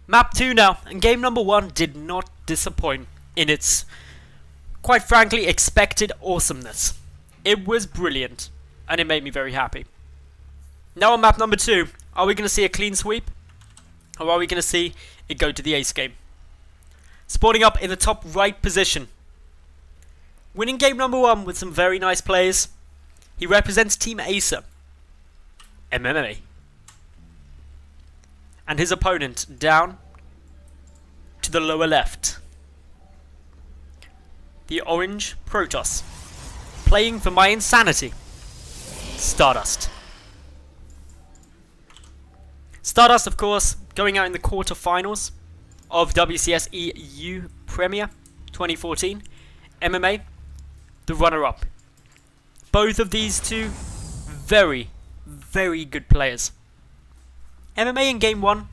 Map 2 now, and game number 1 did not disappoint in its, quite frankly, expected awesomeness. It was brilliant, and it made me very happy. Now on map number 2, are we going to see a clean sweep? Or are we going to see it go to the ace game? Spawning up in the top right position. Winning game number 1 with some very nice plays. He represents Team Acer, MMA. And his opponent down to the lower left. The orange Protoss. Playing for my insanity. Stardust. Stardust, of course, going out in the quarterfinals of WCS EU Premier 2014. MMA, the runner-up. Both of these two, very, very good players. MMA in game 1,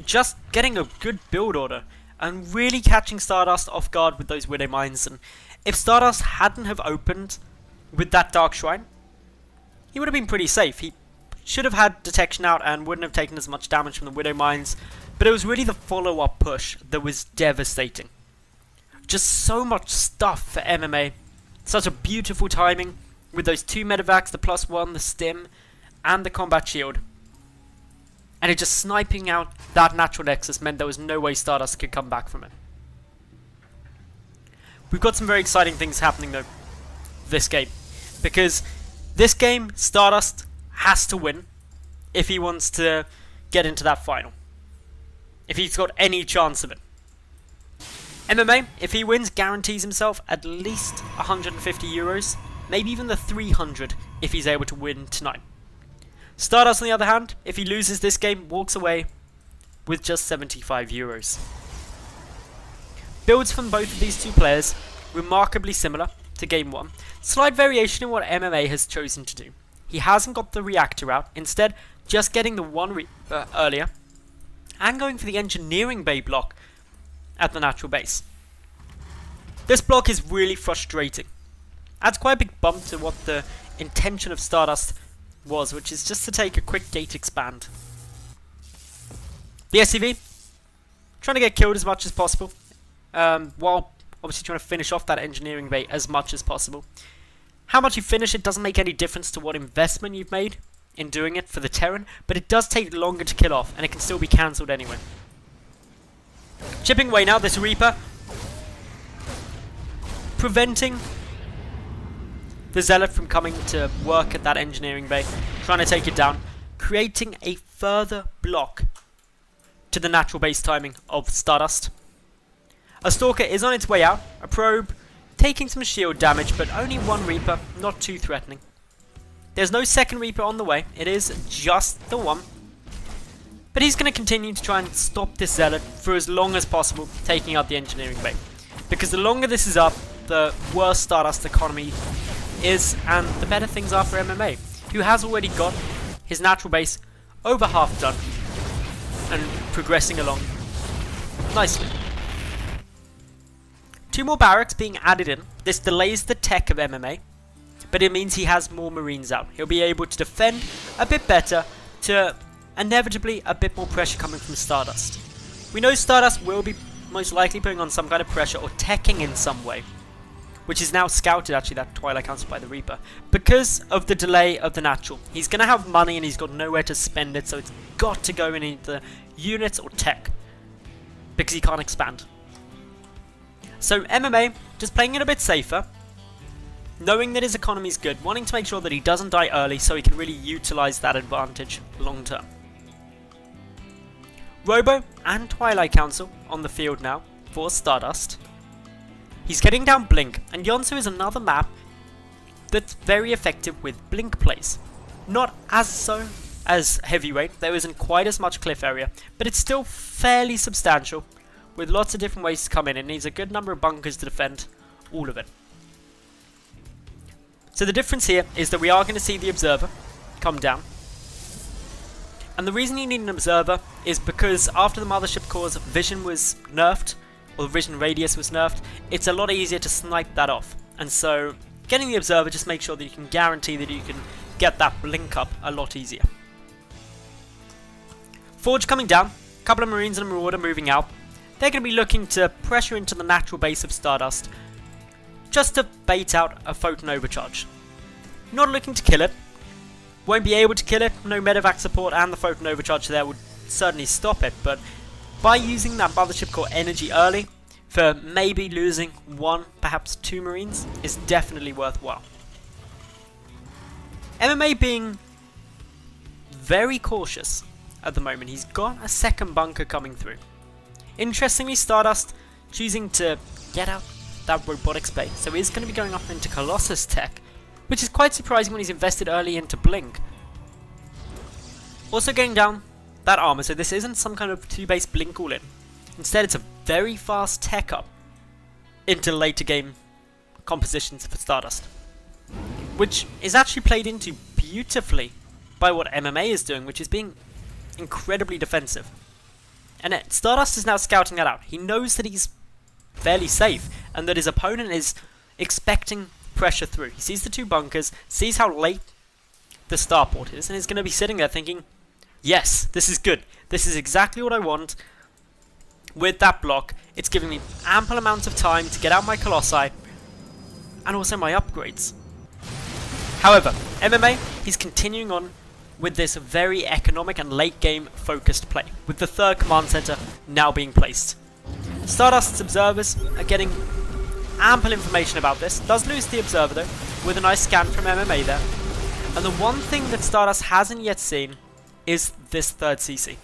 just getting a good build order and really catching Stardust off guard with those Widow Mines. And if Stardust hadn't have opened with that Dark Shrine, he would have been pretty safe. He should have had detection out and wouldn't have taken as much damage from the Widow Mines, but it was really the follow-up push that was devastating. Just so much stuff for MMA, such a beautiful timing with those 2 medevacs, the +1, the stim, and the combat shield. And it just sniping out that natural nexus meant there was no way Stardust could come back from it. We've got some very exciting things happening though this game, because this game Stardust has to win if he wants to get into that final, if he's got any chance of it. MMA, if he wins, guarantees himself at least 150 euros, maybe even the 300 if he's able to win tonight. Stardust, on the other hand, if he loses this game, walks away with just 75 euros. Builds from both of these two players, remarkably similar to game 1. Slight variation in what MMA has chosen to do. He hasn't got the reactor out, instead just getting the one earlier, and going for the engineering bay block at the natural base. This block is really frustrating. Adds quite a big bump to what the intention of Stardust was, which is just to take a quick gate expand. The SCV, trying to get killed as much as possible, while obviously trying to finish off that engineering bay as much as possible. How much you finish it doesn't make any difference to what investment you've made in doing it for the Terran, but it does take longer to kill off, and it can still be cancelled anyway. Chipping away now, this Reaper, preventing the Zealot from coming to work at that engineering bay, trying to take it down, creating a further block to the natural base timing of Stardust. A Stalker is on its way out, a probe taking some shield damage, but only one Reaper, not too threatening. There's no second Reaper on the way, it is just the one. But he's going to continue to try and stop this Zealot for as long as possible, taking out the engineering bay. Because the longer this is up, the worse Stardust economy is, and the better things are for MMA, who has already got his natural base over half done and progressing along nicely. 2 more barracks being added in. This delays the tech of MMA, but it means he has more Marines out. He'll be able to defend a bit better to inevitably a bit more pressure coming from Stardust. We know Stardust will be most likely putting on some kind of pressure or teching in some way, which is now scouted, actually, that Twilight Council by the Reaper, because of the delay of the natural. He's going to have money and he's got nowhere to spend it, so it's got to go in either units or tech, because he can't expand. So MMA, just playing it a bit safer, knowing that his economy is good, wanting to make sure that he doesn't die early so he can really utilise that advantage long term. Robo and Twilight Council on the field now for Stardust. He's getting down Blink, and Yonsu is another map that's very effective with Blink plays. Not as so as Heavyweight, there isn't quite as much cliff area, but it's still fairly substantial, with lots of different ways to come in. It needs a good number of bunkers to defend all of it. So the difference here is that we are going to see the Observer come down. And the reason you need an Observer is because after the Mothership Core's vision was nerfed, or the vision radius was nerfed, it's a lot easier to snipe that off. And so getting the Observer just makes sure that you can guarantee that you can get that blink up a lot easier. Forge coming down, couple of Marines and a Marauder moving out. They're going to be looking to pressure into the natural base of Stardust, just to bait out a Photon Overcharge. Not looking to kill it. Won't be able to kill it. No medevac support and the Photon Overcharge there would certainly stop it. But by using that Mothership Core energy early, for maybe losing 1, perhaps 2 Marines, is definitely worthwhile. MMA being very cautious at the moment. He's got a second bunker coming through. Interestingly, Stardust choosing to get out that robotics bay, so he's going to be going up into Colossus tech, which is quite surprising when he's invested early into Blink. Also getting down that armor, so this isn't some kind of 2-base Blink all-in. Instead, it's a very fast tech up into later game compositions for Stardust, which is actually played into beautifully by what MMA is doing, which is being incredibly defensive. And Stardust is now scouting that out. He knows that he's fairly safe and that his opponent is expecting pressure through. He sees the 2 bunkers, sees how late the starport is, and is going to be sitting there thinking, yes, this is good. This is exactly what I want. With that block, it's giving me ample amounts of time to get out my Colossi and also my upgrades. However, MMA, he's continuing on with this very economic and late game focused play, with the 3rd command center now being placed. Stardust's observers are getting ample information about this. Does lose the observer though, with a nice scan from MMA there. And the one thing that Stardust hasn't yet seen is this 3rd CC.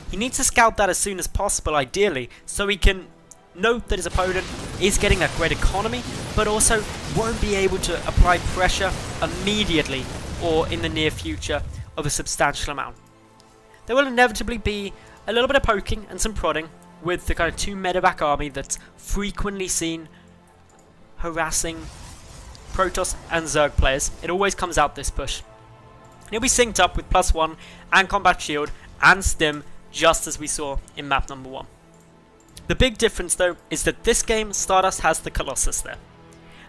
He needs to scout that as soon as possible, ideally, so he can note that his opponent is getting that great economy, but also won't be able to apply pressure immediately or in the near future of a substantial amount. There will inevitably be a little bit of poking and some prodding with the kind of 2 medevac army that's frequently seen harassing Protoss and Zerg players. It always comes out this push. And he'll be synced up with +1 and Combat Shield and Stim, just as we saw in map number 1. The big difference though is that this game Stardust has the Colossus there.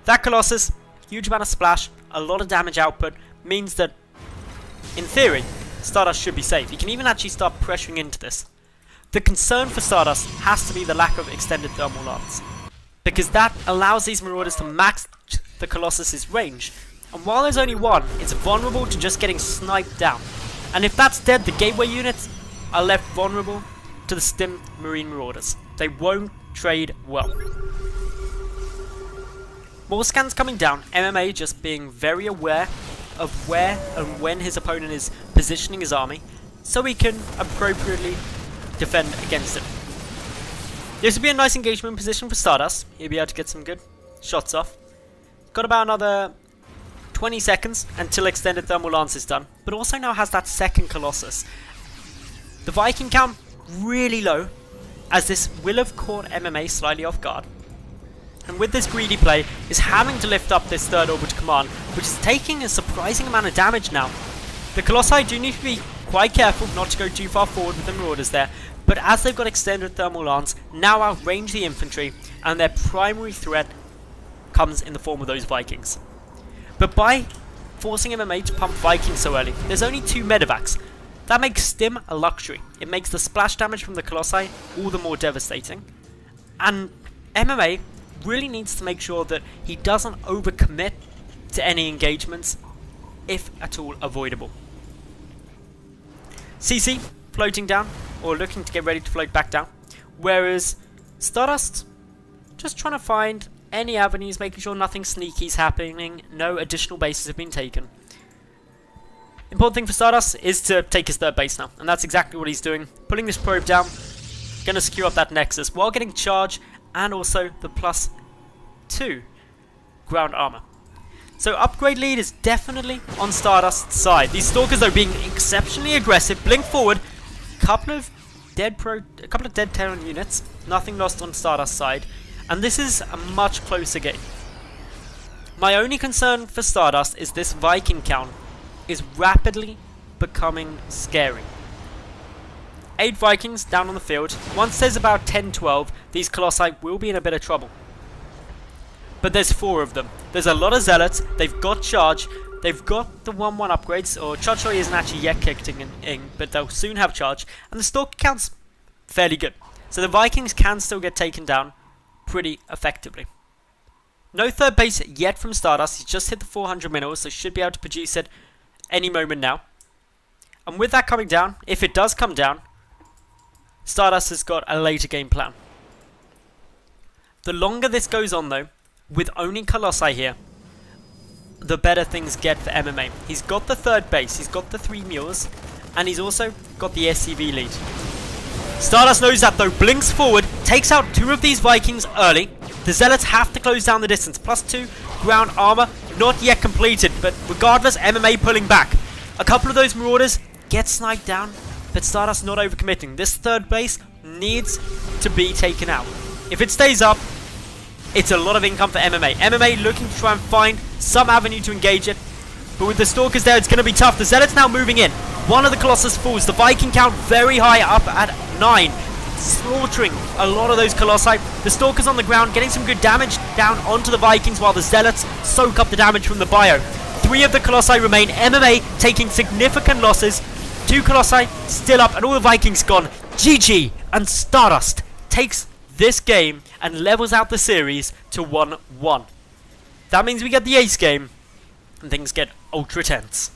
That Colossus, huge amount of splash, a lot of damage output, means that in theory Stardust should be safe. He can even actually start pressuring into this. The concern for Stardust has to be the lack of extended thermal lance, because that allows these Marauders to max the Colossus's range, and while there's only 1, it's vulnerable to just getting sniped down. And if that's dead, the gateway units are left vulnerable to the Stim Marine Marauders. They won't trade well. More scans coming down, MMA just being very aware of where and when his opponent is positioning his army, so he can appropriately defend against it. This would be a nice engagement position for Stardust. He'll be able to get some good shots off. Got about another 20 seconds until extended thermal lance is done, but also now has that second Colossus. The Viking count really low, as this will have caught MMA slightly off guard. And with this greedy play, is having to lift up this 3rd orbital command, which is taking a surprising amount of damage now. The Colossi do need to be quite careful not to go too far forward with the Marauders there, but as they've got extended thermal lance, now outrange the infantry, and their primary threat comes in the form of those Vikings. But by forcing MMA to pump Vikings so early, there's only 2 medevacs. That makes Stim a luxury. It makes the splash damage from the Colossi all the more devastating. And MMA really needs to make sure that he doesn't overcommit to any engagements, if at all avoidable. CC floating down, or looking to get ready to float back down, whereas Stardust just trying to find any avenues, making sure nothing sneaky is happening, no additional bases have been taken. Important thing for Stardust is to take his 3rd base now, and that's exactly what he's doing. Pulling this probe down, going to secure up that Nexus while getting charge and also the +2 ground armor. So upgrade lead is definitely on Stardust's side. These Stalkers though being exceptionally aggressive, blink forward, a couple of dead Terran units, nothing lost on Stardust's side, and this is a much closer game. My only concern for Stardust is this Viking count is rapidly becoming scary. 8 Vikings down on the field. Once there's about 10-12, these Colossi will be in a bit of trouble. But there's 4 of them. There's a lot of Zealots, they've got charge, they've got the 1-1 upgrades, or Chochoi isn't actually yet kicked in, but they'll soon have charge, and the Stalker count's fairly good. So the Vikings can still get taken down pretty effectively. No third base yet from Stardust. He's just hit the 400 minerals, so should be able to produce it any moment now. And with that coming down, if it does come down, Stardust has got a later game plan. The longer this goes on though, with only Colossi here, the better things get for MMA. He's got the third base, he's got the 3 mules, and he's also got the SCV lead. Stardust knows that though, blinks forward, takes out 2 of these Vikings early. The Zealots have to close down the distance. +2 ground armor, not yet completed, but regardless, MMA pulling back. A couple of those Marauders get sniped down, but Stardust not overcommitting. This third base needs to be taken out. If it stays up, it's a lot of income for MMA. MMA looking to try and find some avenue to engage it, but with the Stalkers there, it's going to be tough. The Zealots now moving in. One of the Colossus falls. The Viking count very high, up at 9. Slaughtering a lot of those Colossi. The Stalkers on the ground, getting some good damage down onto the Vikings, while the Zealots soak up the damage from the bio. 3 of the Colossi remain. MMA taking significant losses. 2 Colossi still up, and all the Vikings gone. GG, and Stardust takes this game and levels out the series to 1-1. That means we get the ace game, and things get ultra tense.